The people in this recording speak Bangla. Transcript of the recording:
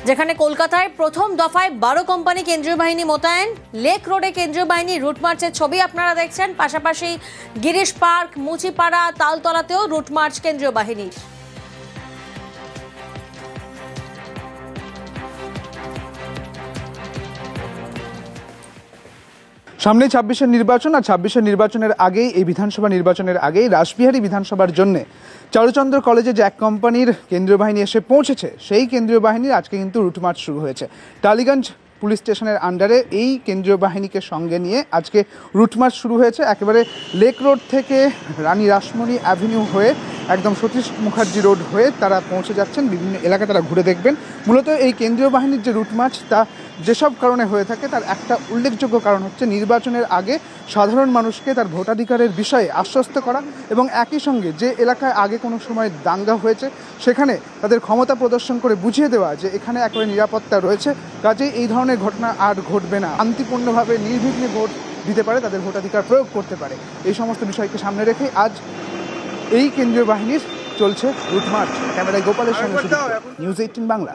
যেখানে কলকাতায় প্রথম দফায় 12 কোম্পানি কেন্দ্রীয় বাহিনী মোতায়েন। লেক রোডে কেন্দ্রীয় বাহিনী রুট মার্চের ছবি আপনারা দেখছেন। পাশাপাশি গিরিশ পার্ক, মুচিপাড়া, তালতলাতেও রুট মার্চ কেন্দ্রীয় বাহিনীর। সামনে 26-এর নির্বাচন, আর 26-এর নির্বাচনের আগেই, এই বিধানসভা নির্বাচনের আগেই রাসবিহারী বিধানসভার জন্য চারুচন্দ্র কলেজে যে এক কোম্পানির কেন্দ্রীয় বাহিনী এসে পৌঁছেছে, সেই কেন্দ্রীয় বাহিনীর আজকে কিন্তু রুটমার্চ শুরু হয়েছে। টালিগঞ্জ পুলিশ স্টেশনের আন্ডারে এই কেন্দ্রীয় বাহিনীকে সঙ্গে নিয়ে আজকে রুটমার্চ শুরু হয়েছে। একেবারে লেক রোড থেকে রানী রাসমণি অ্যাভিনিউ হয়ে একদম সতীশ মুখার্জি রোড হয়ে তারা পৌঁছে যাচ্ছেন। বিভিন্ন এলাকা তারা ঘুরে দেখবেন। মূলত এই কেন্দ্রীয় বাহিনীর যে রুটমার্চ, তা যেসব কারণে হয়ে থাকে তার একটা উল্লেখযোগ্য কারণ হচ্ছে নির্বাচনের আগে সাধারণ মানুষকে তার ভোটাধিকারের বিষয়ে আশ্বস্ত করা, এবং একই সঙ্গে যে এলাকায় আগে কোনো সময় দাঙ্গা হয়েছে সেখানে তাদের ক্ষমতা প্রদর্শন করে বুঝিয়ে দেওয়া যে এখানে একেবারে নিরাপত্তা রয়েছে, কাজেই এই ধরনের ঘটনা আর ঘটবে না, শান্তিপূর্ণভাবে নির্বিঘ্নে ভোট দিতে পারে, তাদের ভোটাধিকার প্রয়োগ করতে পারে। এই সমস্ত বিষয়কে সামনে রেখে আজ এই কেন্দ্রীয় বাহিনীর চলছে রুটমার্চ। ক্যামেরায় গোপালের সঙ্গে নিউজ 18 বাংলা।